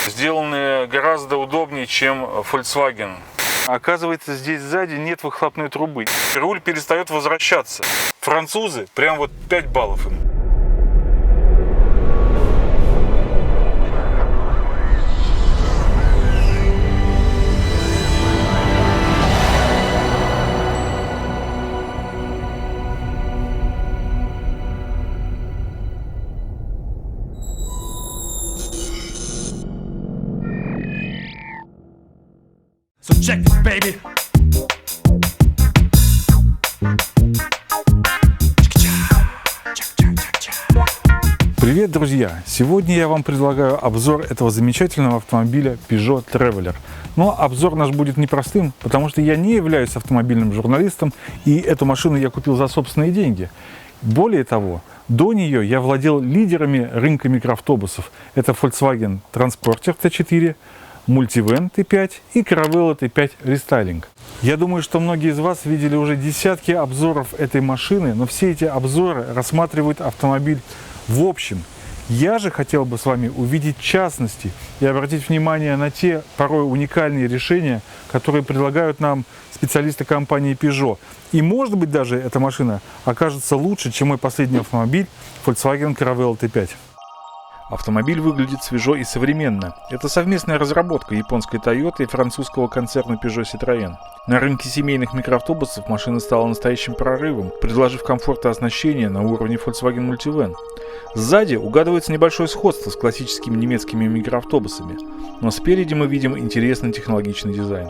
сделаны гораздо удобнее, чем Volkswagen. Оказывается, здесь сзади нет выхлопной трубы. Руль перестает возвращаться. Французы прям вот 5 баллов им. So check this, baby. Привет, друзья! Сегодня я вам предлагаю обзор этого замечательного автомобиля Peugeot Traveler. Но обзор наш будет непростым, потому что я не являюсь автомобильным журналистом, и эту машину я купил за собственные деньги. Более того, до нее я владел лидерами рынка микроавтобусов. Это Volkswagen Transporter T4, Multivan T5 и Caravelle T5 Restyling. Я думаю, что многие из вас видели уже десятки обзоров этой машины, но все эти обзоры рассматривают автомобиль в общем. Я же хотел бы с вами увидеть частности и обратить внимание на те порой уникальные решения, которые предлагают нам специалисты компании Peugeot. И может быть даже эта машина окажется лучше, чем мой последний автомобиль Volkswagen Caravelle T5. Автомобиль выглядит свежо и современно. Это совместная разработка японской Toyota и французского концерна Peugeot Citroën. На рынке семейных микроавтобусов машина стала настоящим прорывом, предложив комфорт и оснащение на уровне Volkswagen Multivan. Сзади угадывается небольшое сходство с классическими немецкими микроавтобусами, но спереди мы видим интересный технологичный дизайн.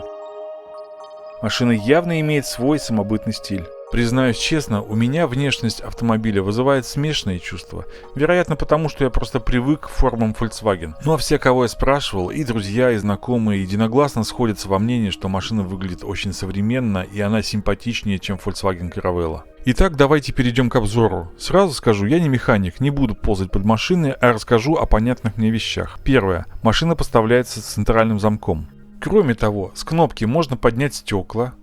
Машина явно имеет свой самобытный стиль. Признаюсь честно, у меня внешность автомобиля вызывает смешанные чувства. Вероятно, потому что я просто привык к формам Volkswagen. Ну а все, кого я спрашивал, и друзья, и знакомые, единогласно сходятся во мнении, что машина выглядит очень современно, и она симпатичнее, чем Volkswagen Caravelle. Итак, давайте перейдем к обзору. Сразу скажу, я не механик, не буду ползать под машиной, а расскажу о понятных мне вещах. Первое. Машина поставляется с центральным замком. Кроме того, с кнопки можно поднять стекла.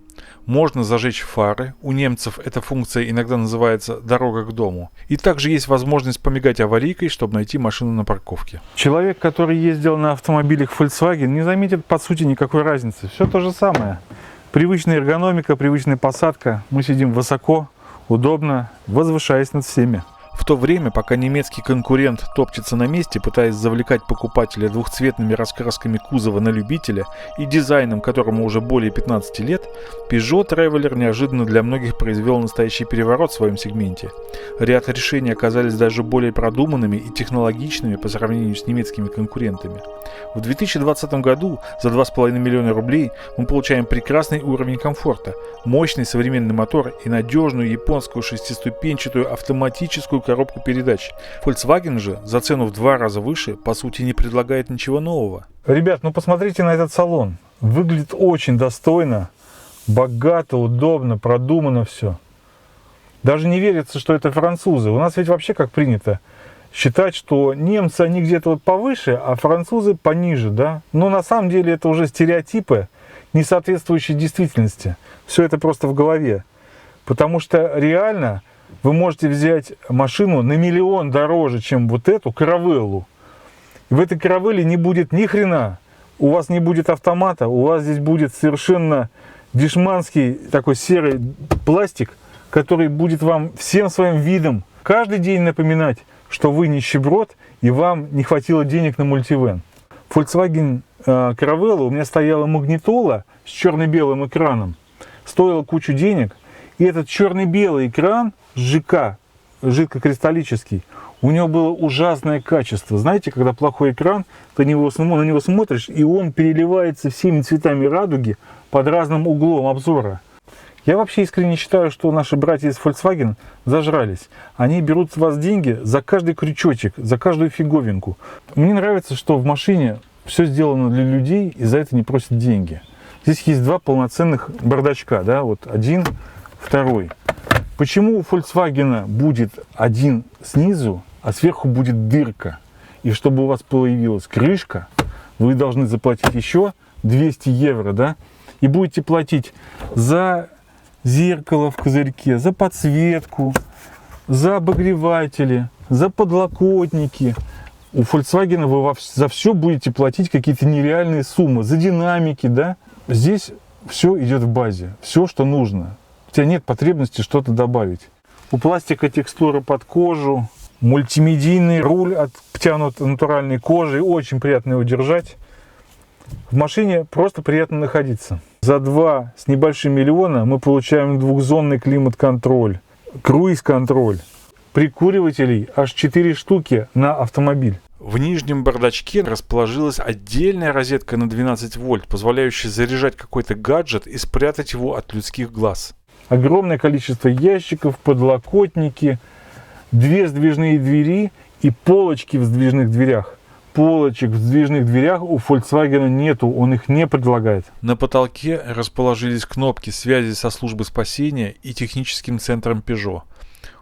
Можно зажечь фары, у немцев эта функция иногда называется «дорога к дому». И также есть возможность помигать аварийкой, чтобы найти машину на парковке. Человек, который ездил на автомобилях Volkswagen, не заметит по сути никакой разницы. Все то же самое. Привычная эргономика, привычная посадка. Мы сидим высоко, удобно, возвышаясь над всеми. В то время, пока немецкий конкурент топчется на месте, пытаясь завлекать покупателя двухцветными раскрасками кузова на любителя и дизайном, которому уже более 15 лет, Peugeot Traveler неожиданно для многих произвел настоящий переворот в своем сегменте. Ряд решений оказались даже более продуманными и технологичными по сравнению с немецкими конкурентами. В 2020 году за 2,5 миллиона рублей мы получаем прекрасный уровень комфорта, мощный современный мотор и надежную японскую шестиступенчатую автоматическую коробку передач. Volkswagen же за цену в 2 раза выше, по сути, не предлагает ничего нового. Ребят, ну посмотрите на этот салон. Выглядит очень достойно, богато, удобно, продумано все. Даже не верится, что это французы. У нас ведь вообще как принято считать, что немцы, они где-то вот повыше, а французы пониже, да? Но на самом деле это уже стереотипы, не соответствующие действительности. Все это просто в голове. Потому что реально вы можете взять машину на миллион дороже, чем вот эту Caravelle. В этой Caravelle не будет ни хрена. У вас не будет автомата, у вас здесь будет совершенно дешманский такой серый пластик, который будет вам всем своим видом каждый день напоминать, что вы нищеброд и вам не хватило денег на Multivan. В Volkswagen Caravelle у меня стояла магнитола с черно-белым экраном. Стоила кучу денег. И этот черно-белый экран ЖК, жидкокристаллический, у него было ужасное качество. Знаете, когда плохой экран, ты на него смотришь, и он переливается всеми цветами радуги под разным углом обзора. Я вообще искренне считаю, что наши братья из Volkswagen зажрались. Они берут с вас деньги за каждый крючочек, за каждую фиговинку. Мне нравится, что в машине все сделано для людей, и за это не просят деньги. Здесь есть 2 полноценных бардачка, да, вот один, второй. Почему у Volkswagen будет один снизу, а сверху будет дырка? И чтобы у вас появилась крышка, вы должны заплатить еще 200 евро, да? И будете платить за зеркало в козырьке, за подсветку, за обогреватели, за подлокотники. У Volkswagen вы за все будете платить какие-то нереальные суммы, за динамики, да? Здесь все идет в базе, все, что нужно. У тебя нет потребности что-то добавить. У пластика текстура под кожу, мультимедийный руль обтянут натуральной кожей, очень приятно его держать. В машине просто приятно находиться. За 2 с небольшим миллиона мы получаем двухзонный климат-контроль, круиз-контроль, прикуривателей аж 4 штуки на автомобиль. В нижнем бардачке расположилась отдельная розетка на 12 вольт, позволяющая заряжать какой-то гаджет и спрятать его от людских глаз. Огромное количество ящиков, подлокотники, 2 сдвижные двери и полочки в сдвижных дверях. Полочек в сдвижных дверях у Volkswagen нету, он их не предлагает. На потолке расположились кнопки связи со службой спасения и техническим центром Peugeot.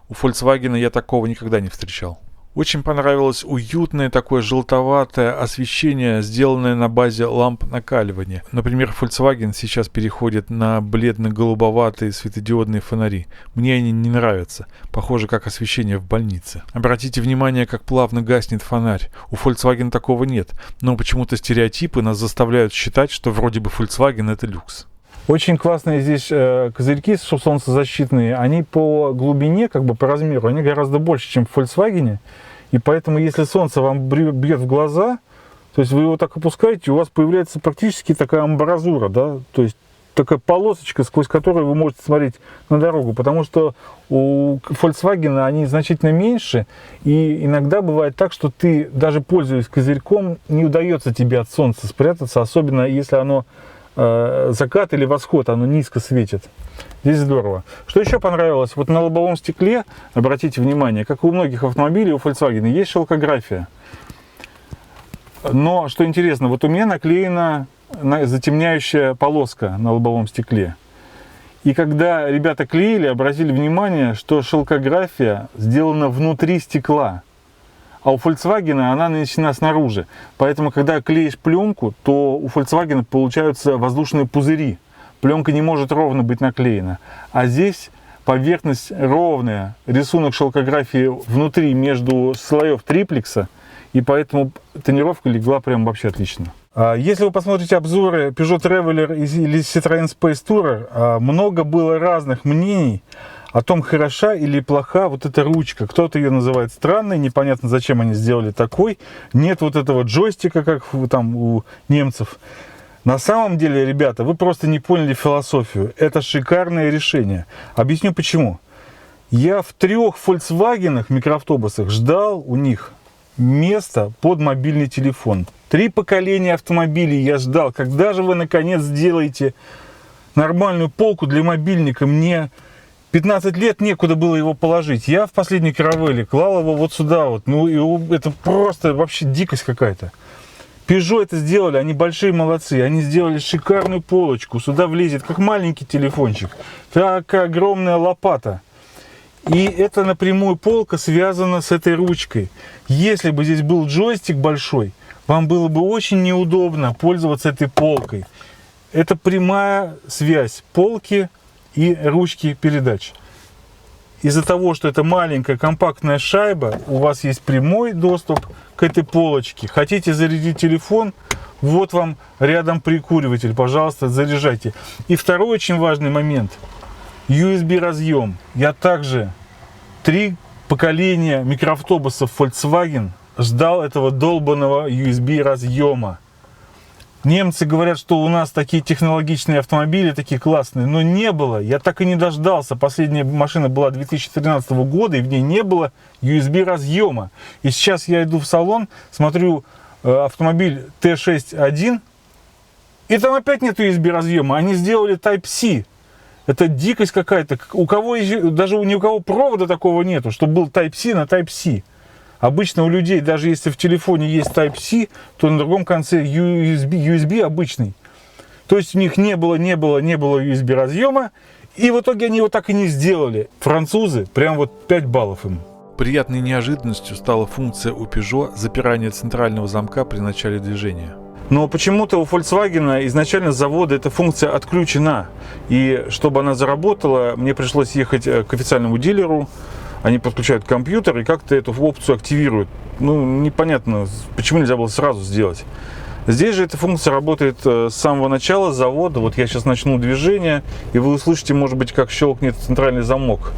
У Volkswagen я такого никогда не встречал. Очень понравилось уютное такое желтоватое освещение, сделанное на базе ламп накаливания. Например, Volkswagen сейчас переходит на бледно-голубоватые светодиодные фонари. Мне они не нравятся. Похоже, как освещение в больнице. Обратите внимание, как плавно гаснет фонарь. У Volkswagen такого нет. Но почему-то стереотипы нас заставляют считать, что вроде бы Volkswagen это люкс. Очень классные здесь козырьки солнцезащитные. Они по глубине, как бы по размеру, они гораздо больше, чем в Volkswagen. И поэтому, если солнце вам бьет в глаза, то есть вы его так опускаете, у вас появляется практически такая амбразура, да, то есть такая полосочка, сквозь которую вы можете смотреть на дорогу, потому что у Volkswagen они значительно меньше, и иногда бывает так, что ты, даже пользуясь козырьком, не удается тебе от солнца спрятаться, особенно если оно закат или восход, оно низко светит. Здесь здорово. Что еще понравилось? Вот на лобовом стекле, обратите внимание, как у многих автомобилей, у Volkswagen есть шелкография. Но, что интересно, вот у меня наклеена затемняющая полоска на лобовом стекле. И когда ребята клеили, обратили внимание, что шелкография сделана внутри стекла. А у Volkswagen она нанесена снаружи. Поэтому, когда клеишь пленку, то у Volkswagen получаются воздушные пузыри. Пленка не может ровно быть наклеена. А здесь поверхность ровная, рисунок шелкографии внутри между слоев триплекса. И поэтому тонировка легла прям вообще отлично. Если вы посмотрите обзоры Peugeot Traveler или Citroën Space Tourer, много было разных мнений о том, хороша или плоха вот эта ручка. Кто-то ее называет странной, непонятно, зачем они сделали такой. Нет вот этого джойстика, как там у немцев. На самом деле, ребята, вы просто не поняли философию. Это шикарное решение. Объясню почему. Я в 3 Volkswagen микроавтобусах ждал у них место под мобильный телефон. 3 поколения автомобилей я ждал. Когда же вы наконец сделаете нормальную полку для мобильника? Мне 15 лет некуда было его положить. Я в последней каравелле клал его вот сюда вот. Ну, и это просто вообще дикость какая-то. Peugeot это сделали, они большие молодцы. Они сделали шикарную полочку. Сюда влезет как маленький телефончик, так огромная лопата. И эта напрямую полка связана с этой ручкой. Если бы здесь был джойстик большой, вам было бы очень неудобно пользоваться этой полкой. Это прямая связь полки и ручки передач. Из-за того, что это маленькая компактная шайба, у вас есть прямой доступ к этой полочке. Хотите зарядить телефон, вот вам рядом прикуриватель, пожалуйста, заряжайте. И второй очень важный момент. USB разъем. Я также 3 поколения микроавтобусов Volkswagen ждал этого долбанного USB разъема. Немцы говорят, что у нас такие технологичные автомобили, такие классные, но не было. Я так и не дождался. Последняя машина была 2013 года, и в ней не было USB разъема. И сейчас я иду в салон, смотрю автомобиль T6.1, и там опять нет USB разъема. Они сделали Type-C. Это дикость какая-то. Даже ни у кого провода такого нету, чтобы был Type-C на Type-C. Обычно у людей, даже если в телефоне есть Type-C, то на другом конце USB обычный. То есть у них не было USB разъема, и в итоге они его так и не сделали. Французы, прям вот 5 баллов им. Приятной неожиданностью стала функция у Peugeot запирания центрального замка при начале движения. Но почему-то у Volkswagen изначально с завода эта функция отключена. И чтобы она заработала, мне пришлось ехать к официальному дилеру они подключают компьютер и как-то эту опцию активируют. Ну, непонятно, почему нельзя было сразу сделать. Здесь же эта функция работает с самого начала, с завода. Вот я сейчас начну движение, и вы услышите, может быть, как щелкнет центральный замок.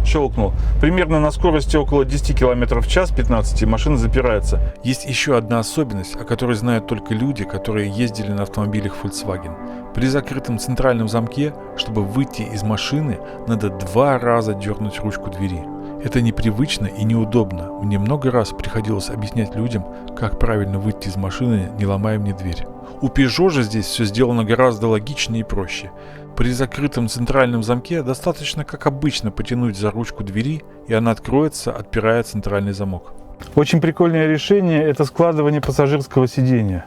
Щелкнул. Примерно на скорости около 10 км в час, 15, машина запирается. Есть еще одна особенность, о которой знают только люди, которые ездили на автомобилях Volkswagen. При закрытом центральном замке, чтобы выйти из машины, надо 2 раза дернуть ручку двери. Это непривычно и неудобно. Мне много раз приходилось объяснять людям, как правильно выйти из машины, не ломая мне дверь. У Peugeot же здесь все сделано гораздо логичнее и проще. При закрытом центральном замке достаточно, как обычно, потянуть за ручку двери, и она откроется, отпирая центральный замок. Очень прикольное решение – это складывание пассажирского сидения.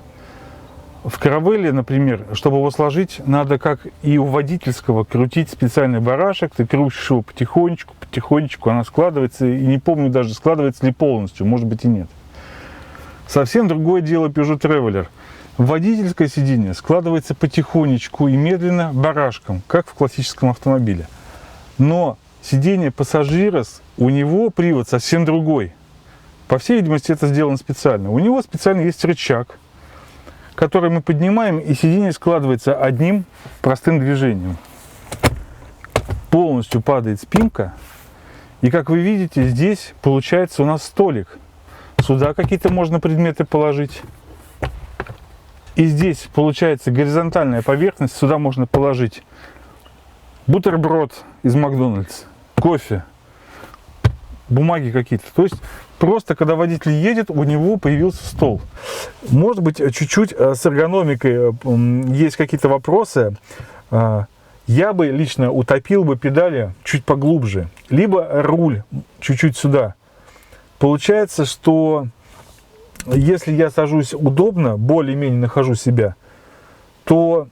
В Caravelle, например, чтобы его сложить, надо, как и у водительского, крутить специальный барашек. Ты крутишь его потихонечку, потихонечку, она складывается. И не помню даже, складывается ли полностью, может быть и нет. Совсем другое дело Peugeot Traveler. Водительское сиденье складывается потихонечку и медленно барашком, как в классическом автомобиле. Но сиденье пассажира, у него привод совсем другой. По всей видимости, это сделано специально. У него специально есть рычаг, который мы поднимаем, и сиденье складывается одним простым движением. Полностью падает спинка, и как вы видите, здесь получается у нас столик. Сюда какие-то можно предметы положить. И здесь получается горизонтальная поверхность, сюда можно положить бутерброд из Макдональдс, кофе, бумаги какие-то. То есть просто, когда водитель едет, у него появился стол. Может быть, чуть-чуть с эргономикой есть какие-то вопросы. Я бы лично утопил бы педали чуть поглубже, либо руль чуть-чуть сюда. Получается, что если я сажусь удобно, более-менее нахожу себя, то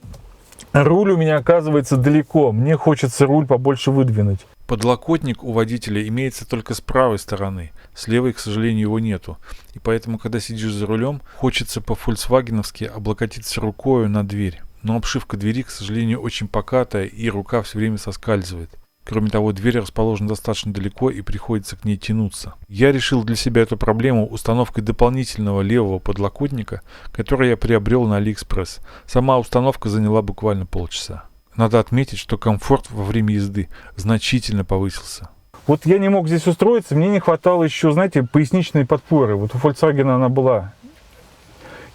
руль у меня оказывается далеко. Мне хочется руль побольше выдвинуть. Подлокотник у водителя имеется только с правой стороны, с левой, к сожалению, его нету. И поэтому, когда сидишь за рулем, хочется по-фольксвагеновски облокотиться рукой на дверь. Но обшивка двери, к сожалению, очень покатая, и рука все время соскальзывает. Кроме того, дверь расположена достаточно далеко, и приходится к ней тянуться. Я решил для себя эту проблему установкой дополнительного левого подлокотника, который я приобрел на AliExpress. Сама установка заняла буквально полчаса. Надо отметить, что комфорт во время езды значительно повысился. Вот я не мог здесь устроиться, мне не хватало еще, знаете, поясничной подпоры. Вот у Volkswagen она была.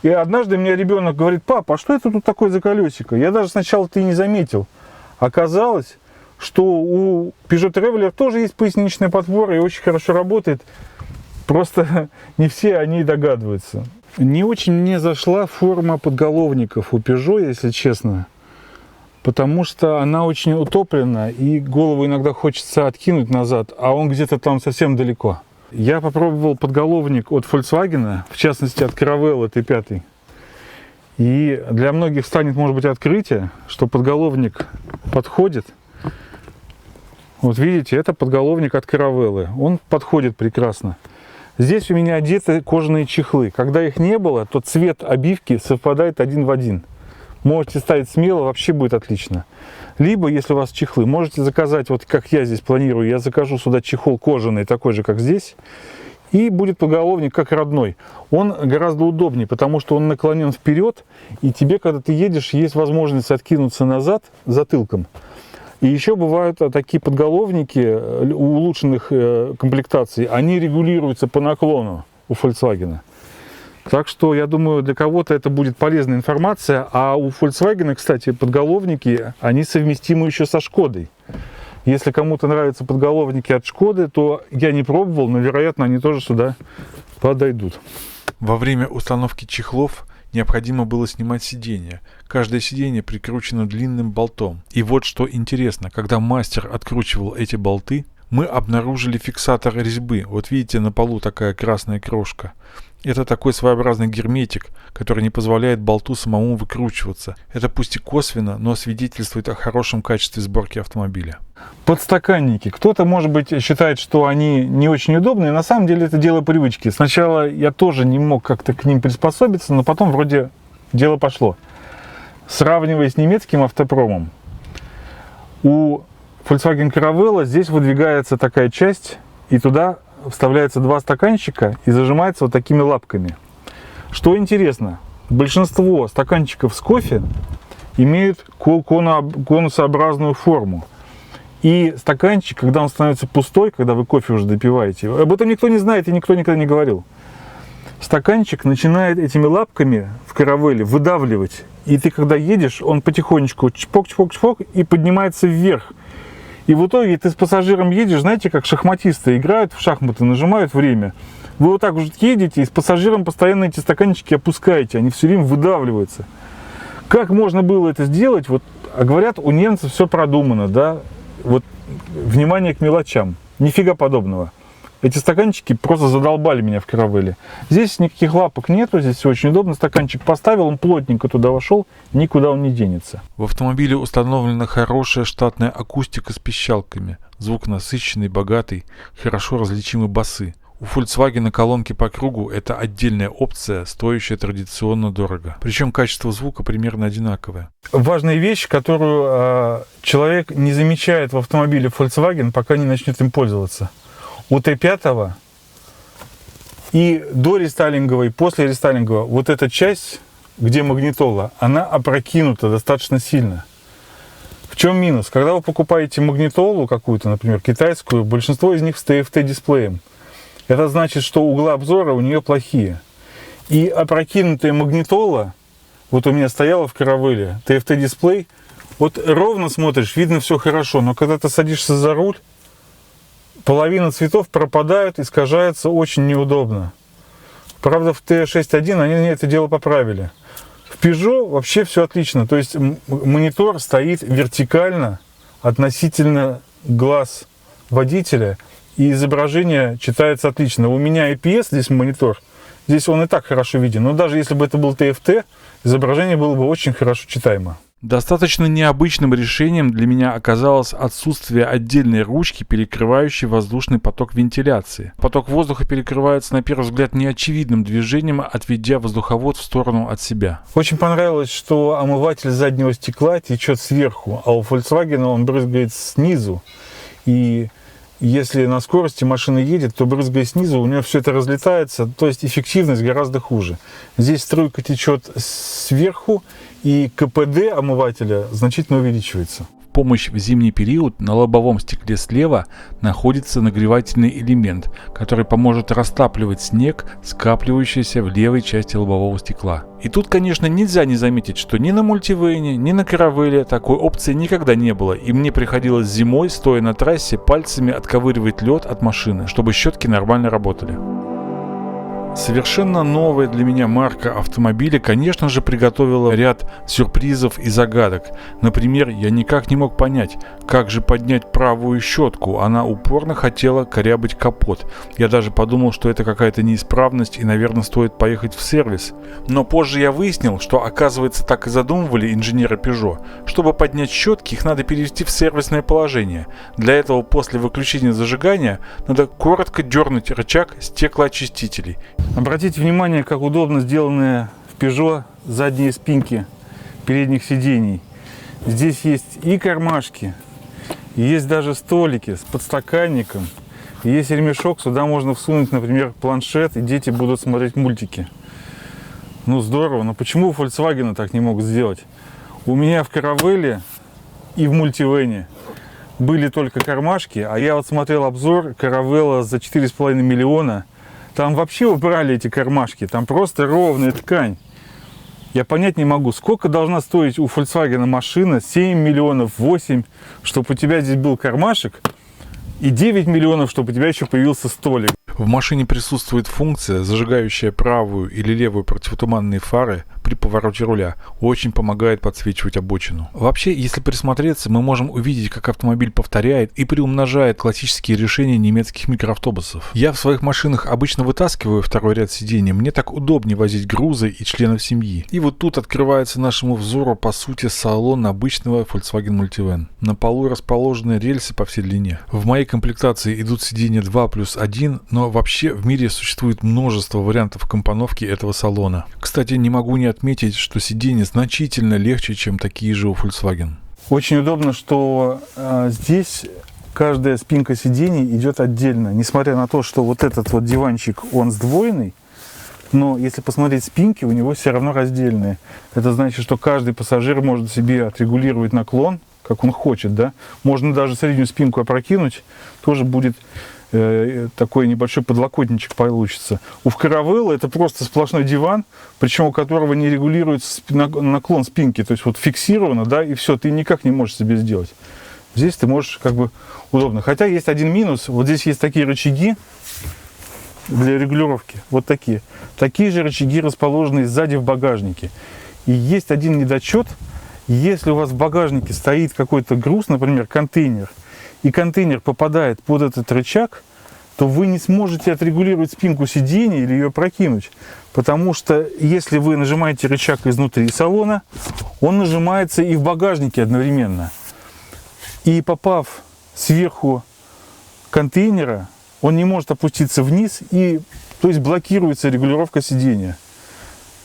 И однажды мне ребенок говорит: папа, а что это тут такое за колесико? Я даже сначала-то и не заметил. Оказалось, что у Peugeot Traveler тоже есть поясничная подпора и очень хорошо работает. Просто не все о ней догадываются. Не очень мне зашла форма подголовников у Peugeot, если честно. Потому что она очень утоплена, и голову иногда хочется откинуть назад, а он где-то там совсем далеко. Я попробовал подголовник от Volkswagen, в частности от Caravelle T5. И для многих станет, может быть, открытие, что подголовник подходит. Вот видите, это подголовник от Caravelle. Он подходит прекрасно. Здесь у меня одеты кожаные чехлы. Когда их не было, то цвет обивки совпадает один в один. Можете ставить смело, вообще будет отлично. Либо, если у вас чехлы, можете заказать, вот как я здесь планирую, я закажу сюда чехол кожаный, такой же, как здесь. И будет подголовник как родной. Он гораздо удобнее, потому что он наклонен вперед, и тебе, когда ты едешь, есть возможность откинуться назад затылком. И еще бывают такие подголовники улучшенных комплектаций, они регулируются по наклону у Volkswagen. Так что, я думаю, для кого-то это будет полезная информация. А у Volkswagen, кстати, подголовники, они совместимы еще со Шкодой. Если кому-то нравятся подголовники от Шкоды, то я не пробовал, но, вероятно, они тоже сюда подойдут. Во время установки чехлов необходимо было снимать сиденье. Каждое сиденье прикручено длинным болтом. И вот что интересно, когда мастер откручивал эти болты, мы обнаружили фиксатор резьбы. Вот видите, на полу такая красная крошка. Это такой своеобразный герметик, который не позволяет болту самому выкручиваться. Это пусть и косвенно, но свидетельствует о хорошем качестве сборки автомобиля. Подстаканники. Кто-то, может быть, считает, что они не очень удобные. На самом деле это дело привычки. Сначала я тоже не мог как-то к ним приспособиться, но потом вроде дело пошло. Сравнивая с немецким автопромом, у Volkswagen Caravella, здесь выдвигается такая часть, и туда вставляются два стаканчика и зажимается вот такими лапками. Что интересно, большинство стаканчиков с кофе имеют конусообразную форму. И стаканчик, когда он становится пустой, когда вы кофе уже допиваете, об этом никто не знает и никто никогда не говорил. Стаканчик начинает этими лапками в каравелле выдавливать. И ты, когда едешь, он потихонечку чпок-чпок-чпок и поднимается вверх. И в итоге ты с пассажиром едешь, знаете, как шахматисты играют в шахматы, нажимают время. Вы вот так уже едете, и с пассажиром постоянно эти стаканчики опускаете, они все время выдавливаются. Как можно было это сделать? Вот, а говорят, у немцев все продумано, да? Вот, внимание к мелочам. Нифига подобного. Эти стаканчики просто задолбали меня в каравелле. Здесь никаких лапок нету, здесь все очень удобно. Стаканчик поставил, он плотненько туда вошел, никуда он не денется. В автомобиле установлена хорошая штатная акустика с пищалками. Звук насыщенный, богатый, хорошо различимы басы. У Volkswagen колонки по кругу – это отдельная опция, стоящая традиционно дорого. Причем качество звука примерно одинаковое. Важная вещь, которую человек не замечает в автомобиле Volkswagen, пока не начнет им пользоваться. У Т5 и до рестайлинговой, и после рестайлингового вот эта часть, где магнитола, она опрокинута достаточно сильно. В чем минус? Когда вы покупаете магнитолу какую-то, например, китайскую, большинство из них с TFT-дисплеем. Это значит, что углы обзора у нее плохие. И опрокинутая магнитола, вот у меня стояла в каравелле, TFT-дисплей, вот ровно смотришь, видно все хорошо, но когда ты садишься за руль, половина цветов пропадают, искажается очень неудобно. Правда, в Т6.1 они это дело поправили. В Peugeot вообще все отлично. То есть монитор стоит вертикально относительно глаз водителя, и изображение читается отлично. У меня IPS здесь монитор, здесь он и так хорошо виден. Но даже если бы это был TFT, изображение было бы очень хорошо читаемо. Достаточно необычным решением для меня оказалось отсутствие отдельной ручки, перекрывающей воздушный поток вентиляции. Поток воздуха перекрывается на первый взгляд неочевидным движением, отведя воздуховод в сторону от себя. Очень понравилось, что омыватель заднего стекла течет сверху, а у Volkswagen он брызгает снизу. И если на скорости машина едет, то брызгая снизу, у нее все это разлетается, то есть эффективность гораздо хуже. Здесь струйка течет сверху, и КПД омывателя значительно увеличивается. В помощь в зимний период на лобовом стекле слева находится нагревательный элемент, который поможет растапливать снег, скапливающийся в левой части лобового стекла. И тут, конечно, нельзя не заметить, что ни на мультивене, ни на каравелле такой опции никогда не было, и мне приходилось зимой, стоя на трассе, пальцами отковыривать лед от машины, чтобы щетки нормально работали. Совершенно новая для меня марка автомобиля, конечно же, приготовила ряд сюрпризов и загадок. Например, я никак не мог понять, как же поднять правую щетку. Она упорно хотела корябать капот. Я даже подумал, что это какая-то неисправность и, наверное, стоит поехать в сервис. Но позже я выяснил, что, оказывается, так и задумывали инженеры Peugeot. Чтобы поднять щетки, их надо перевести в сервисное положение. Для этого после выключения зажигания надо коротко дернуть рычаг стеклоочистителей. Обратите внимание, как удобно сделаны в Peugeot задние спинки передних сидений. Здесь есть и кармашки, и есть даже столики с подстаканником, и есть ремешок, сюда можно всунуть, например, планшет, и дети будут смотреть мультики. Ну здорово, но почему у Volkswagen так не могут сделать? У меня в каравелле и в мультивене были только кармашки, а я вот смотрел обзор Caravella за 4,5 миллиона. Там вообще убрали эти кармашки, там просто ровная ткань. Я понять не могу, сколько должна стоить у Volkswagen машина, 7 миллионов, 8, чтобы у тебя здесь был кармашек, и 9 миллионов, чтобы у тебя еще появился столик. В машине присутствует функция, зажигающая правую или левую противотуманные фары при повороте руля. Очень помогает подсвечивать обочину. Вообще, если присмотреться, мы можем увидеть, как автомобиль повторяет и приумножает классические решения немецких микроавтобусов. Я в своих машинах обычно вытаскиваю второй ряд сидений, мне так удобнее возить грузы и членов семьи. И вот тут открывается нашему взору, по сути, салон обычного Volkswagen Multivan. На полу расположены рельсы по всей длине. В моей комплектации идут сиденья 2+1, но вообще в мире существует множество вариантов компоновки этого салона. Кстати, не могу не отметить, что сиденья значительно легче, чем такие же у Volkswagen. Очень удобно, что здесь каждая спинка сидений идет отдельно. Несмотря на то, что вот этот вот диванчик, он сдвоенный, но если посмотреть спинки, у него все равно раздельные. Это значит, что каждый пассажир может себе отрегулировать наклон, как он хочет, да. Можно даже среднюю спинку опрокинуть, тоже будет такой небольшой подлокотничек получится. У Caravelle это просто сплошной диван, причем у которого не регулируется наклон спинки, то есть вот фиксировано, да, и все, ты никак не можешь себе сделать. Здесь ты можешь как бы удобно. Хотя есть один минус, вот здесь есть такие рычаги для регулировки, вот такие. Такие же рычаги расположены сзади в багажнике. И есть один недочет, если у вас в багажнике стоит какой-то груз, например, контейнер, и контейнер попадает под этот рычаг, то вы не сможете отрегулировать спинку сиденья или ее прокинуть. Потому что если вы нажимаете рычаг изнутри салона, он нажимается и в багажнике одновременно. И попав сверху контейнера, он не может опуститься вниз, и, то есть блокируется регулировка сидения.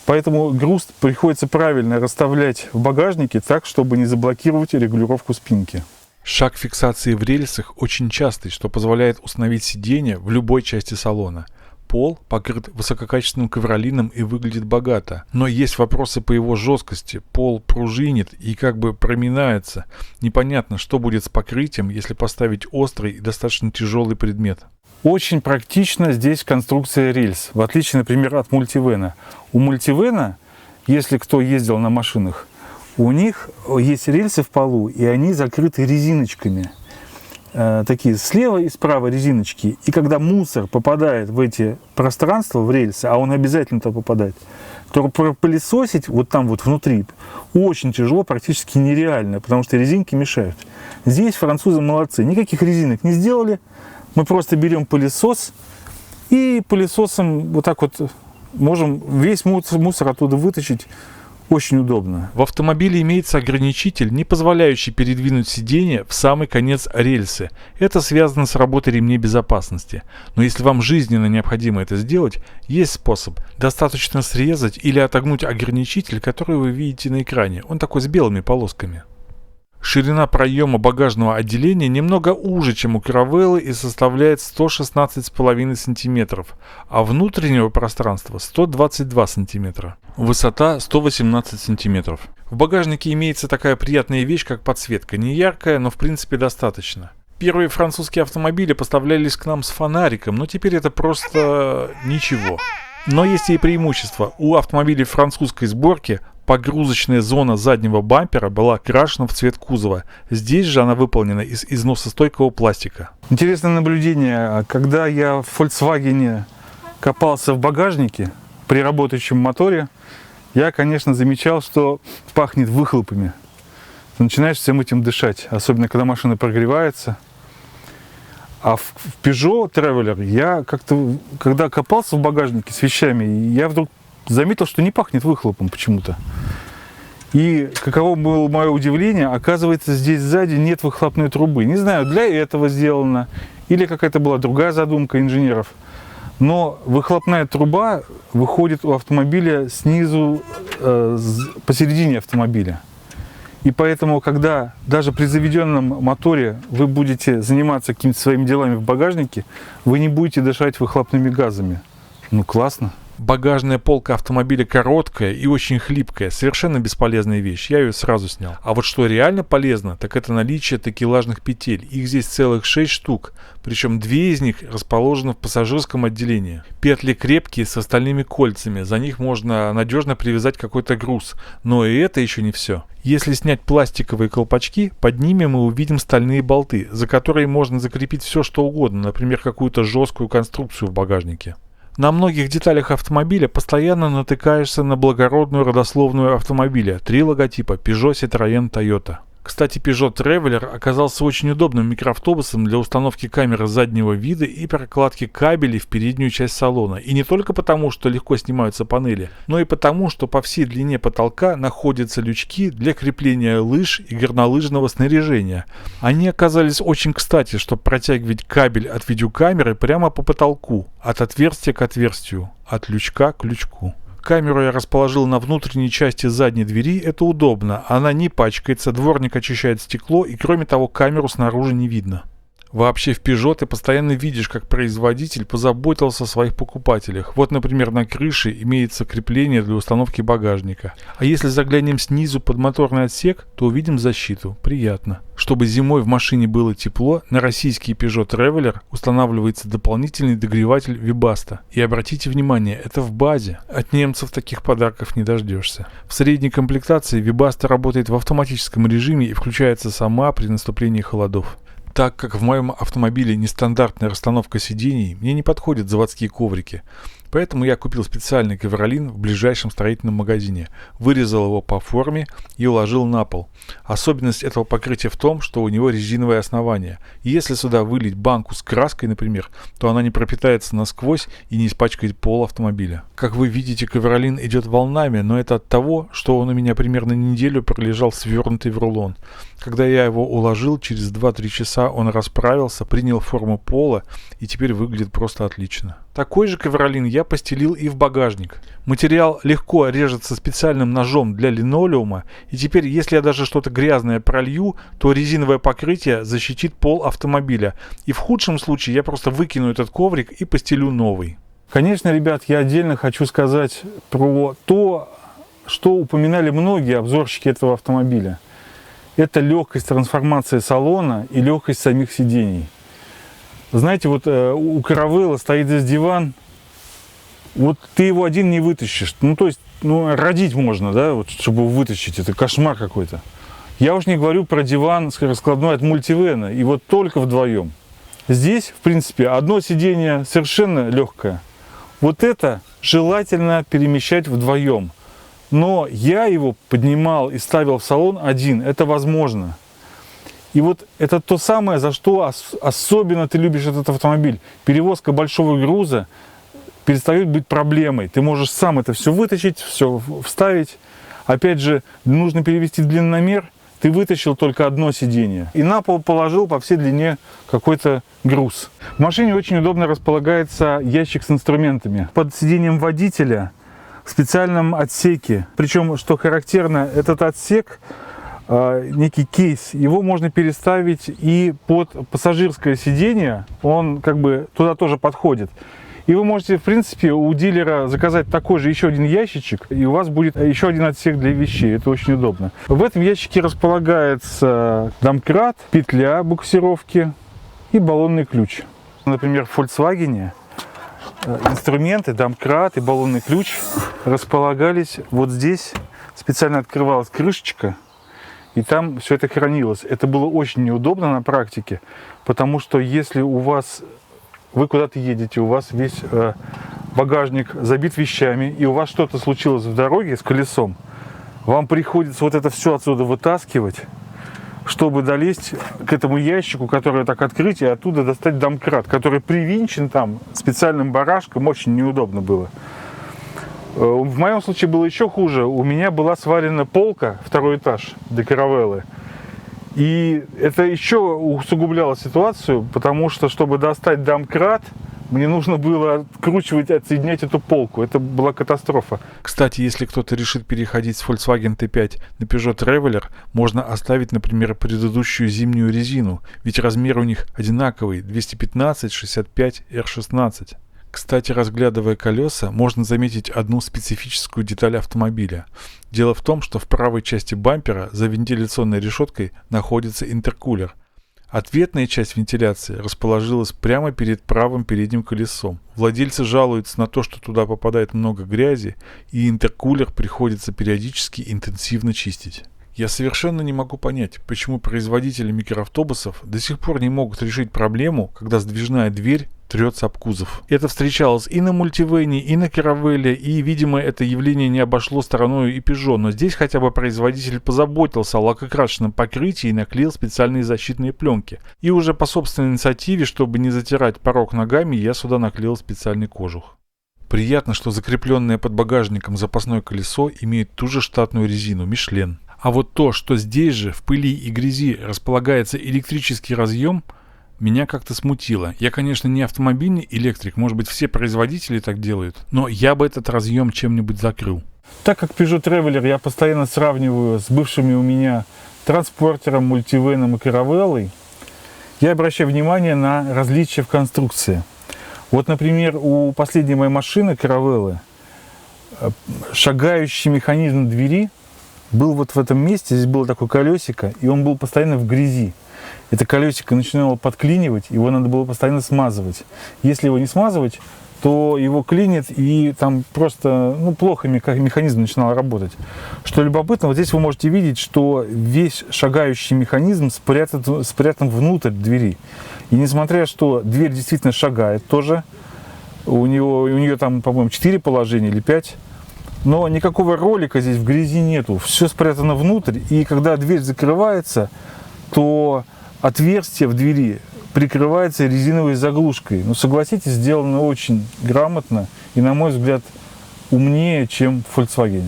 Поэтому груз приходится правильно расставлять в багажнике так, чтобы не заблокировать регулировку спинки. Шаг фиксации в рельсах очень частый, что позволяет установить сиденье в любой части салона. Пол покрыт высококачественным ковролином и выглядит богато. Но есть вопросы по его жесткости. Пол пружинит и как бы проминается. Непонятно, что будет с покрытием, если поставить острый и достаточно тяжелый предмет. Очень практична здесь конструкция рельс, в отличие, например, от мультивена. У мультивена, если кто ездил на машинах, у них есть рельсы в полу, и они закрыты резиночками. Такие слева и справа резиночки. И когда мусор попадает в эти пространства, в рельсы, а он обязательно туда попадает, то пропылесосить вот там вот внутри очень тяжело, практически нереально, потому что резинки мешают. Здесь французы молодцы. Никаких резинок не сделали. Мы просто берем пылесос и пылесосом вот так вот можем весь мусор оттуда вытащить. Очень удобно. В автомобиле имеется ограничитель, не позволяющий передвинуть сиденье в самый конец рельсы. Это связано с работой ремней безопасности. Но если вам жизненно необходимо это сделать, есть способ. Достаточно срезать или отогнуть ограничитель, который вы видите на экране. Он такой с белыми полосками. Ширина проема багажного отделения немного уже, чем у Caravelle, и составляет 116,5 см, а внутреннего пространства 122 см. Высота 118 см. В багажнике имеется такая приятная вещь, как подсветка. Не яркая, но в принципе достаточно. Первые французские автомобили поставлялись к нам с фонариком, но теперь это просто ничего. Но есть и преимущество. У автомобилей французской сборки погрузочная зона заднего бампера была крашена в цвет кузова. Здесь же она выполнена из износостойкого пластика. Интересное наблюдение. Когда я в Volkswagen копался в багажнике при работающем моторе, я, конечно, замечал, что пахнет выхлопами. Ты начинаешь всем этим дышать, особенно когда машина прогревается. А в Peugeot Traveler я как-то, когда копался в багажнике с вещами, я вдруг заметил, что не пахнет выхлопом почему-то. И каково было мое удивление, оказывается, здесь сзади нет выхлопной трубы. Не знаю, для этого сделано, или какая-то была другая задумка инженеров. Но выхлопная труба выходит у автомобиля снизу, посередине автомобиля. И поэтому, когда даже при заведенном моторе вы будете заниматься какими-то своими делами в багажнике, вы не будете дышать выхлопными газами. Ну, классно. Багажная полка автомобиля короткая и очень хлипкая, совершенно бесполезная вещь, я ее сразу снял. А вот что реально полезно, так это наличие такелажных петель. Их здесь целых 6 штук, причем 2 из них расположены в пассажирском отделении. Петли крепкие, с остальными кольцами, за них можно надежно привязать какой-то груз. Но и это еще не все. Если снять пластиковые колпачки, под ними мы увидим стальные болты, за которые можно закрепить все что угодно, например, какую-то жесткую конструкцию в багажнике. На многих деталях автомобиля постоянно натыкаешься на благородную родословную автомобиля. 3 логотипа: Peugeot, Citroën, Toyota. Кстати, Peugeot Traveler оказался очень удобным микроавтобусом для установки камеры заднего вида и прокладки кабелей в переднюю часть салона. И не только потому, что легко снимаются панели, но и потому, что по всей длине потолка находятся лючки для крепления лыж и горнолыжного снаряжения. Они оказались очень кстати, чтобы протягивать кабель от видеокамеры прямо по потолку, от отверстия к отверстию, от лючка к лючку. Камеру я расположил на внутренней части задней двери, это удобно, она не пачкается, дворник очищает стекло и кроме того камеру снаружи не видно. Вообще в Peugeot ты постоянно видишь, как производитель позаботился о своих покупателях. Вот, например, на крыше имеется крепление для установки багажника. А если заглянем снизу под моторный отсек, то увидим защиту. Приятно. Чтобы зимой в машине было тепло, на российский Peugeot Traveler устанавливается дополнительный догреватель Webasto. И обратите внимание, это в базе. От немцев таких подарков не дождешься. В средней комплектации Webasto работает в автоматическом режиме и включается сама при наступлении холодов. Так как в моем автомобиле нестандартная расстановка сидений, мне не подходят заводские коврики. Поэтому я купил специальный ковролин в ближайшем строительном магазине, вырезал его по форме и уложил на пол. Особенность этого покрытия в том, что у него резиновое основание. И если сюда вылить банку с краской, например, то она не пропитается насквозь и не испачкает пол автомобиля. Как вы видите, ковролин идет волнами, но это от того, что он у меня примерно неделю пролежал свернутый в рулон. Когда я его уложил, через 2-3 часа он расправился, принял форму пола и теперь выглядит просто отлично. Такой же ковролин я постелил и в багажник. Материал легко режется специальным ножом для линолеума, и теперь, если я даже что-то грязное пролью, то резиновое покрытие защитит пол автомобиля. И в худшем случае я просто выкину этот коврик и постелю новый. Конечно, ребят, я отдельно хочу сказать про то, что упоминали многие обзорщики этого автомобиля. Это легкость трансформации салона и легкость самих сидений. Знаете, вот у Caravelle стоит здесь диван, вот ты его один не вытащишь. То есть, родить можно, да, вот, чтобы его вытащить, это кошмар какой-то. Я уж не говорю про диван раскладной от мультивена, и вот только вдвоем. Здесь, в принципе, одно сиденье совершенно легкое. Вот это желательно перемещать вдвоем. Но я его поднимал и ставил в салон один, это возможно. И вот это то самое, за что особенно ты любишь этот автомобиль. Перевозка большого груза перестает быть проблемой. Ты можешь сам это все вытащить, все вставить. Опять же, нужно перевести длинномер, ты вытащил только одно сиденье. И на пол положил по всей длине какой-то груз. В машине очень удобно располагается ящик с инструментами. Под сиденьем водителя в специальном отсеке. Причем, что характерно, этот отсек, некий кейс, его можно переставить и под пассажирское сиденье, он как бы туда тоже подходит. И вы можете, в принципе, у дилера заказать такой же еще один ящичек, и у вас будет еще один отсек для вещей. Это очень удобно. В этом ящике располагается домкрат, петля буксировки и баллонный ключ. Например, в Volkswagen инструменты, домкрат и баллонный ключ располагались вот здесь. Специально открывалась крышечка, и там все это хранилось. Это было очень неудобно на практике, потому что если вы куда-то едете, у вас весь багажник забит вещами, и у вас что-то случилось в дороге с колесом, вам приходится вот это все отсюда вытаскивать, чтобы долезть к этому ящику, который так открыть, и оттуда достать домкрат, который привинчен там специальным барашком, очень неудобно было. В моем случае было еще хуже. У меня была сварена полка, второй этаж, для Caravelle. И это еще усугубляло ситуацию, потому что, чтобы достать домкрат, мне нужно было откручивать, отсоединять эту полку. Это была катастрофа. Кстати, если кто-то решит переходить с Volkswagen T5 на Peugeot Traveler, можно оставить, например, предыдущую зимнюю резину, ведь размер у них одинаковый 215/65 R16. Кстати, разглядывая колеса, можно заметить одну специфическую деталь автомобиля. Дело в том, что в правой части бампера за вентиляционной решеткой находится интеркулер. Ответная часть вентиляции расположилась прямо перед правым передним колесом. Владельцы жалуются на то, что туда попадает много грязи, и интеркулер приходится периодически интенсивно чистить. Я совершенно не могу понять, почему производители микроавтобусов до сих пор не могут решить проблему, когда сдвижная дверь трется об кузов. Это встречалось и на мультивене, и на Caravelle, и, видимо, это явление не обошло стороной и Peugeot, но здесь хотя бы производитель позаботился о лакокрасочном покрытии и наклеил специальные защитные пленки. И уже по собственной инициативе, чтобы не затирать порог ногами, я сюда наклеил специальный кожух. Приятно, что закрепленное под багажником запасное колесо имеет ту же штатную резину Michelin. А вот то, что здесь же в пыли и грязи располагается электрический разъем, меня как-то смутило. Я, конечно, не автомобильный электрик, может быть, все производители так делают, но я бы этот разъем чем-нибудь закрыл. Так как Peugeot Traveler я постоянно сравниваю с бывшими у меня транспортером, мультивеном и каравеллой, я обращаю внимание на различия в конструкции. Вот, например, у последней моей машины, каравеллы, шагающий механизм двери был вот в этом месте, здесь было такое колесико, и он был постоянно в грязи. Это колесико начинало подклинивать, его надо было постоянно смазывать. Если его не смазывать, то его клинит, и там просто плохо механизм начинал работать. Что любопытно, вот здесь вы можете видеть, что весь шагающий механизм спрятан внутрь двери. И несмотря, что дверь действительно шагает тоже, у нее там, по-моему, 4 положения или 5, но никакого ролика здесь в грязи нету. Все спрятано внутрь, и когда дверь закрывается, то отверстие в двери прикрывается резиновой заглушкой. Ну, согласитесь, сделано очень грамотно и, на мой взгляд, умнее, чем в Volkswagen.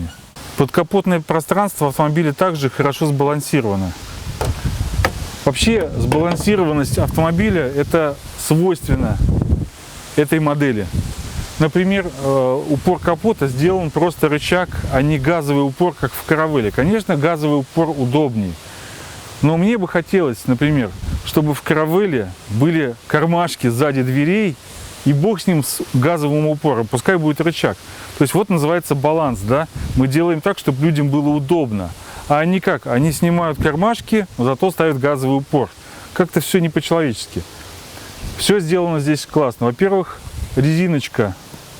Подкапотное пространство автомобиля также хорошо сбалансировано. Вообще, сбалансированность автомобиля – это свойственно этой модели. Например, упор капота сделан просто рычаг, а не газовый упор, как в каравелле. Конечно, газовый упор удобнее. Но мне бы хотелось, например, чтобы в каравелле были кармашки сзади дверей, и бог с ним, с газовым упором, пускай будет рычаг. То есть вот называется баланс, да? Мы делаем так, чтобы людям было удобно. А они как? Они снимают кармашки, но зато ставят газовый упор. Как-то все не по-человечески. Все сделано здесь классно. Во-первых, резиночка.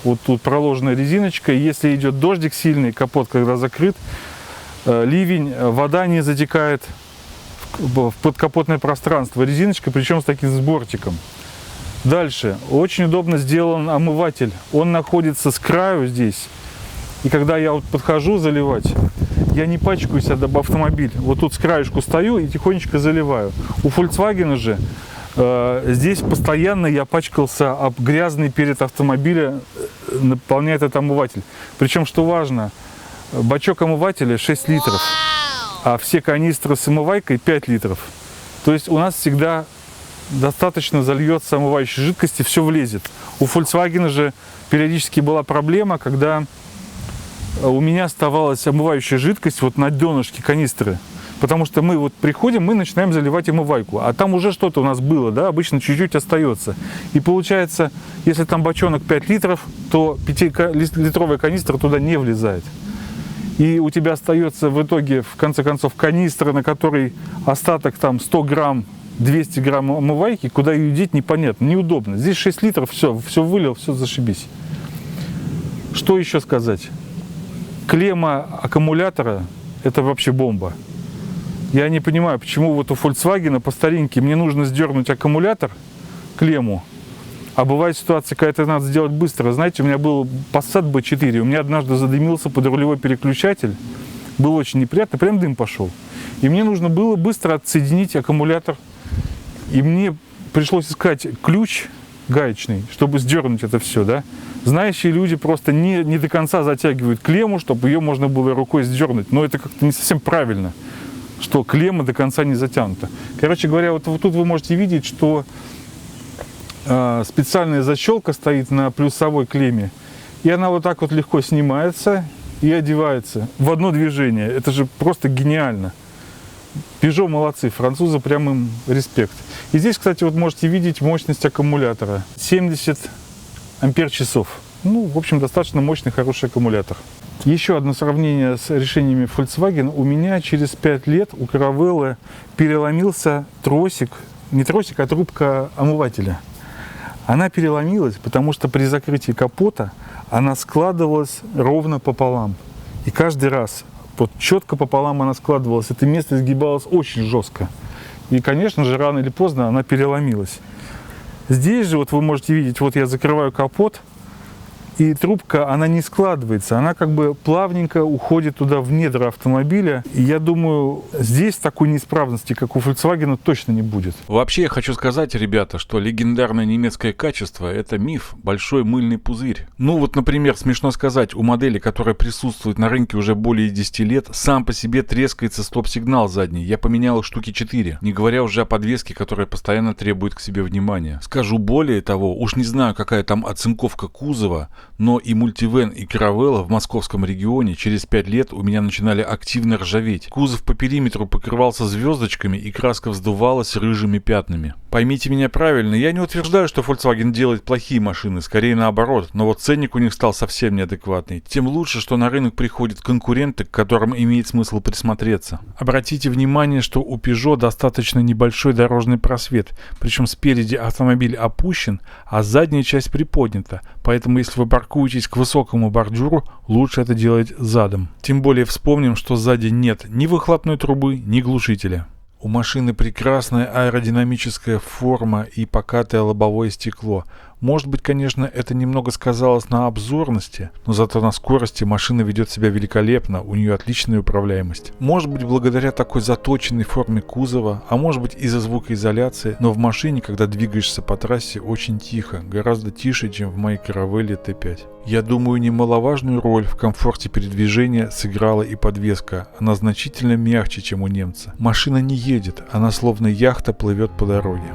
Вот тут проложена резиночка. Если идет дождик сильный, капот когда закрыт, ливень, вода не затекает в подкапотное пространство. Резиночка, причем с таким сборчиком. Дальше. Очень удобно сделан омыватель. Он находится с краю здесь. И когда я вот подхожу заливать, я не пачкаюсь об автомобиль. Вот тут с краешку стою и тихонечко заливаю. У Volkswagen же здесь постоянно я пачкался об грязный перед автомобиля, наполняет этот омыватель. Причем, что важно, бачок омывателя 6 литров, а все канистры с омывайкой 5 литров. То есть у нас всегда достаточно зальется омывающей жидкости, все влезет. У Volkswagen же периодически была проблема, когда у меня оставалась омывающая жидкость вот на донышке канистры. Потому что мы вот приходим, мы начинаем заливать омывайку, а там уже что-то у нас было, да, обычно чуть-чуть остается. И получается, если там бочонок 5 литров, то 5-литровая канистра туда не влезает. И у тебя остается в итоге, в конце концов, канистра, на которой остаток там 100 грамм, 200 грамм омывайки, куда ее деть непонятно, неудобно. Здесь 6 литров, все вылил, все зашибись. Что еще сказать? Клемма аккумулятора – это вообще бомба. Я не понимаю, почему вот у Volkswagen по старинке мне нужно сдернуть аккумулятор, клемму, а бывает ситуация, когда это надо сделать быстро. Знаете, у меня был Passat B4, у меня однажды задымился подрулевой переключатель, было очень неприятно, прям дым пошел. И мне нужно было быстро отсоединить аккумулятор, и мне пришлось искать ключ гаечный, чтобы сдернуть это все, да. Знающие люди просто не до конца затягивают клемму, чтобы ее можно было рукой сдернуть, но это как-то не совсем правильно, что клемма до конца не затянута. Короче говоря, вот тут вы можете видеть, что специальная защелка стоит на плюсовой клемме, и она вот так вот легко снимается и одевается в одно движение. Это же просто гениально. Peugeot молодцы, французы, прям им респект. И здесь, кстати, вот можете видеть мощность аккумулятора. 70 ампер-часов. Ну, в общем, достаточно мощный, хороший аккумулятор. Еще одно сравнение с решениями Volkswagen. У меня через 5 лет у каравеллы переломился тросик, не тросик, а трубка омывателя. Она переломилась, потому что при закрытии капота она складывалась ровно пополам. И каждый раз вот четко пополам она складывалась. Это место изгибалось очень жестко. И, конечно же, рано или поздно она переломилась. Здесь же вот вы можете видеть, вот я закрываю капот, и трубка, она не складывается, она как бы плавненько уходит туда в недра автомобиля. И я думаю, здесь такой неисправности, как у Volkswagen, точно не будет. Вообще я хочу сказать, ребята, что легендарное немецкое качество – это миф, большой мыльный пузырь. Ну вот, например, смешно сказать, у модели, которая присутствует на рынке уже более 10 лет, сам по себе трескается стоп-сигнал задний. Я поменял их штуки 4, не говоря уже о подвеске, которая постоянно требует к себе внимания. Скажу более того, уж не знаю, какая там оцинковка кузова, но и Multivan, и Caravella в московском регионе через 5 лет у меня начинали активно ржаветь. Кузов по периметру покрывался звездочками и краска вздувалась рыжими пятнами. Поймите меня правильно, я не утверждаю, что Volkswagen делает плохие машины, скорее наоборот, но вот ценник у них стал совсем неадекватный. Тем лучше, что на рынок приходят конкуренты, к которым имеет смысл присмотреться. Обратите внимание, что у Peugeot достаточно небольшой дорожный просвет, причем спереди автомобиль опущен, а задняя часть приподнята, поэтому если вы паркуетесь к высокому бордюру, лучше это делать задом. Тем более вспомним, что сзади нет ни выхлопной трубы, ни глушителя. У машины прекрасная аэродинамическая форма и покатое лобовое стекло. Может быть, конечно, это немного сказалось на обзорности, но зато на скорости машина ведет себя великолепно, у нее отличная управляемость. Может быть, благодаря такой заточенной форме кузова, а может быть из-за звукоизоляции, но в машине, когда двигаешься по трассе, очень тихо, гораздо тише, чем в моей Caravelle T5. Я думаю, немаловажную роль в комфорте передвижения сыграла и подвеска. Она значительно мягче, чем у немца. Машина не едет, она словно яхта плывет по дороге.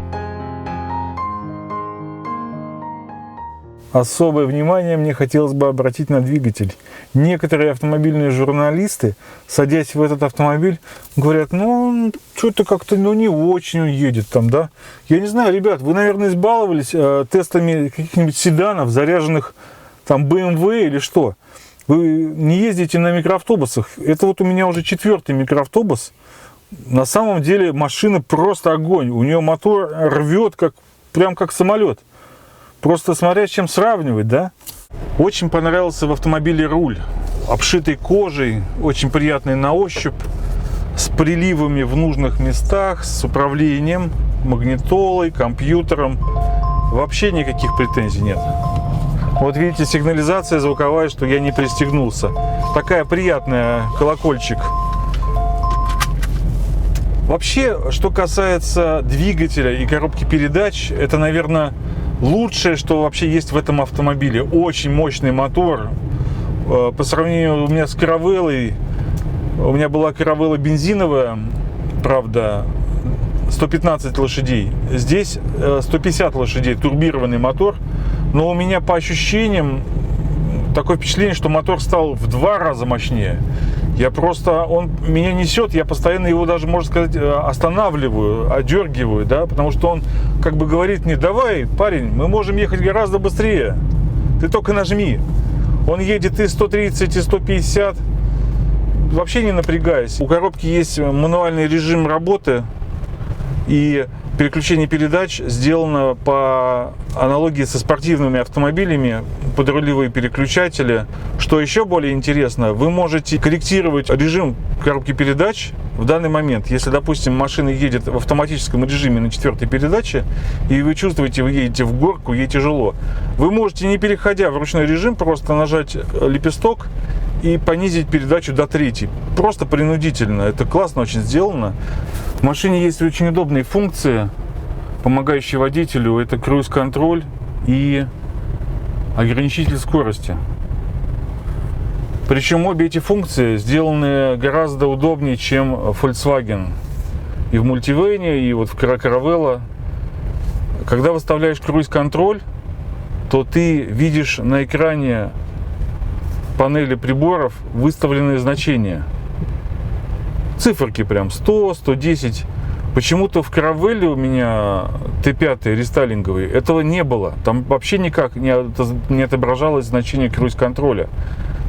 Особое внимание мне хотелось бы обратить на двигатель. Некоторые автомобильные журналисты, садясь в этот автомобиль, говорят, ну, что-то как-то не очень он едет там, да. Я не знаю, ребят, вы, наверное, избаловались тестами каких-нибудь седанов, заряженных там BMW или что. Вы не ездите на микроавтобусах. Это вот у меня уже 4-й микроавтобус. На самом деле машина просто огонь. У нее мотор рвет, прям как самолет. Просто смотря с чем сравнивать, да? Очень понравился в автомобиле руль. Обшитый кожей, очень приятный на ощупь, с приливами в нужных местах, с управлением, магнитолой, компьютером. Вообще никаких претензий нет. Вот видите, сигнализация звуковая, что я не пристегнулся. Такая приятная, колокольчик. Вообще, что касается двигателя и коробки передач, это, наверное, лучшее, что вообще есть в этом автомобиле. Очень мощный мотор. По сравнению у меня с Caravellой, у меня была Caravella бензиновая, правда, 115 лошадей. Здесь 150 лошадей, турбированный мотор. Но у меня по ощущениям такое впечатление, что мотор стал в 2 раза мощнее. Он меня несет, я постоянно его даже, можно сказать, останавливаю, одергиваю, да, потому что он как бы говорит мне, давай, парень, мы можем ехать гораздо быстрее, ты только нажми. Он едет и 130, и 150, вообще не напрягаясь. У коробки есть мануальный режим работы, и переключение передач сделано по аналогии со спортивными автомобилями, подрулевые переключатели. Что еще более интересно, вы можете корректировать режим коробки передач в данный момент. Если, допустим, машина едет в автоматическом режиме на 4-й передаче, и вы чувствуете, вы едете в горку, ей тяжело, вы можете, не переходя в ручной режим, просто нажать лепесток и понизить передачу до 3-й. Просто принудительно. Это классно очень сделано. В машине есть очень удобные функции, помогающие водителю. Это круиз-контроль и ограничитель скорости. Причем обе эти функции сделаны гораздо удобнее, чем Volkswagen. И в Multivan, и вот в Caravella. Когда выставляешь круиз-контроль, то ты видишь на экране панели приборов выставленные значения. Циферки прям 100, 110. Почему-то в Caravelle у меня T5 рестайлинговый этого не было. Там вообще никак не отображалось значение круиз-контроля.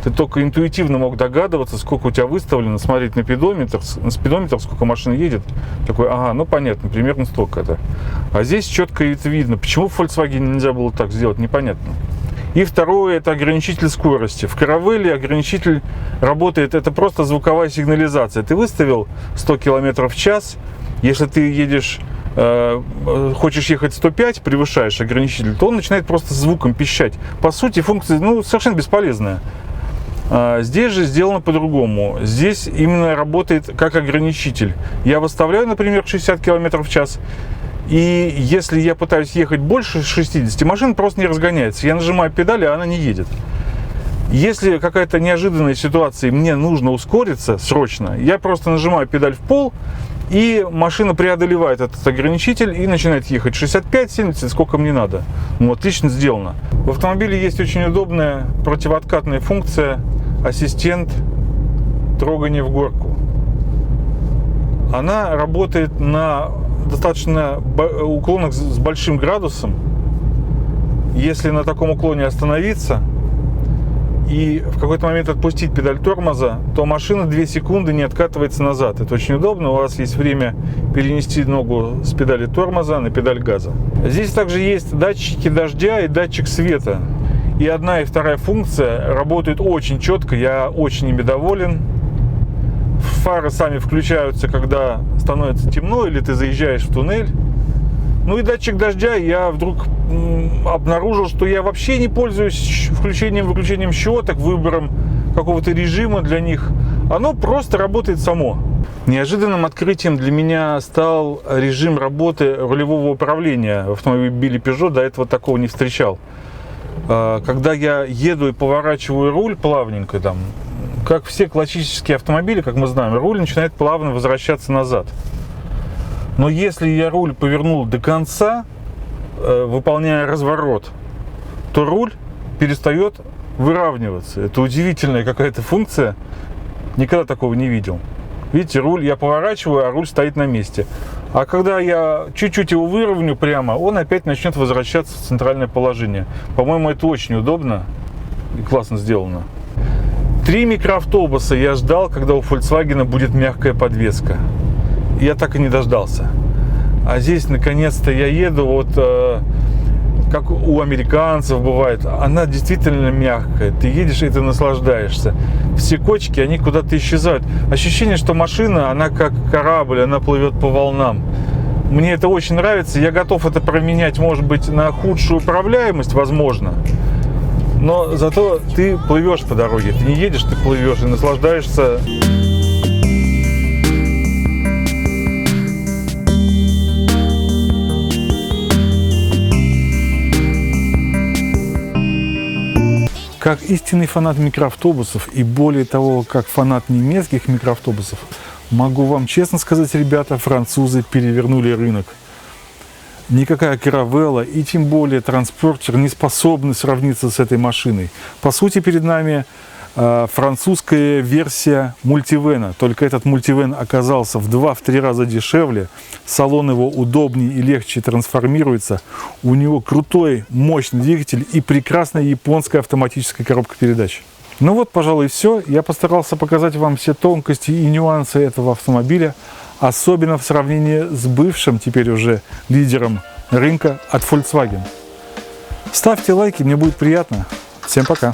Ты только интуитивно мог догадываться, сколько у тебя выставлено, смотреть на спидометр, сколько машин едет. Такой, ага, ну понятно, примерно столько-то. А здесь четко это видно. Почему в Volkswagen нельзя было так сделать, непонятно. И второе, это ограничитель скорости. В Caravelle ограничитель работает, это просто звуковая сигнализация. Ты выставил 100 км в час, если ты едешь хочешь ехать 105, превышаешь ограничитель, то он начинает просто звуком пищать. По сути, функция совершенно бесполезная. Здесь же сделано по-другому. Здесь именно работает как ограничитель. Я выставляю, например, 60 км в час. И если я пытаюсь ехать больше 60, машина просто не разгоняется. Я нажимаю педаль, а она не едет. Если какая-то неожиданная ситуация, и мне нужно ускориться срочно, я просто нажимаю педаль в пол, и машина преодолевает этот ограничитель и начинает ехать 65-70, сколько мне надо. Ну, отлично сделано. В автомобиле есть очень удобная противооткатная функция ассистент трогания в горку. Она работает на достаточно уклонах с большим градусом. Если на таком уклоне остановиться и в какой-то момент отпустить педаль тормоза, то машина 2 секунды не откатывается назад. Это очень удобно. У вас есть время перенести ногу с педали тормоза на педаль газа. Здесь также есть датчики дождя и датчик света. И одна и вторая функция работают очень четко. Я очень ими доволен. Фары сами включаются, когда становится темно или ты заезжаешь в туннель. Ну и датчик дождя, я вдруг обнаружил, что я вообще не пользуюсь включением-выключением щеток, выбором какого-то режима для них. Оно просто работает само. Неожиданным открытием для меня стал режим работы рулевого управления в автомобиле Peugeot. До этого такого не встречал. Когда я еду и поворачиваю руль плавненько, там, как все классические автомобили, как мы знаем, руль начинает плавно возвращаться назад. Но если я руль повернул до конца, выполняя разворот, то руль перестает выравниваться. Это удивительная какая-то функция. Никогда такого не видел. Видите, руль я поворачиваю, а руль стоит на месте. А когда я чуть-чуть его выровню прямо, он опять начнет возвращаться в центральное положение. По-моему, это очень удобно и классно сделано. 3 микроавтобуса я ждал, когда у Volkswagen будет мягкая подвеска. Я так и не дождался. А здесь наконец-то я еду, вот как у американцев бывает, она действительно мягкая. Ты едешь и ты наслаждаешься. Все кочки, они куда-то исчезают. Ощущение, что машина, она как корабль, она плывет по волнам. Мне это очень нравится. Я готов это променять, может быть, на худшую управляемость, возможно. Но зато ты плывешь по дороге. Ты не едешь, ты плывешь и наслаждаешься. Как истинный фанат микроавтобусов и более того, как фанат немецких микроавтобусов, могу вам честно сказать, ребята, французы перевернули рынок. Никакая Caravelle и тем более Transporter не способны сравниться с этой машиной. По сути, перед нами французская версия мультивена. Только этот мультивен оказался в 2-3 раза дешевле. Салон его удобнее и легче трансформируется. У него крутой, мощный двигатель и прекрасная японская автоматическая коробка передач. Ну вот, пожалуй, все. Я постарался показать вам все тонкости и нюансы этого автомобиля. Особенно в сравнении с бывшим, теперь уже лидером рынка от Volkswagen. Ставьте лайки, мне будет приятно. Всем пока!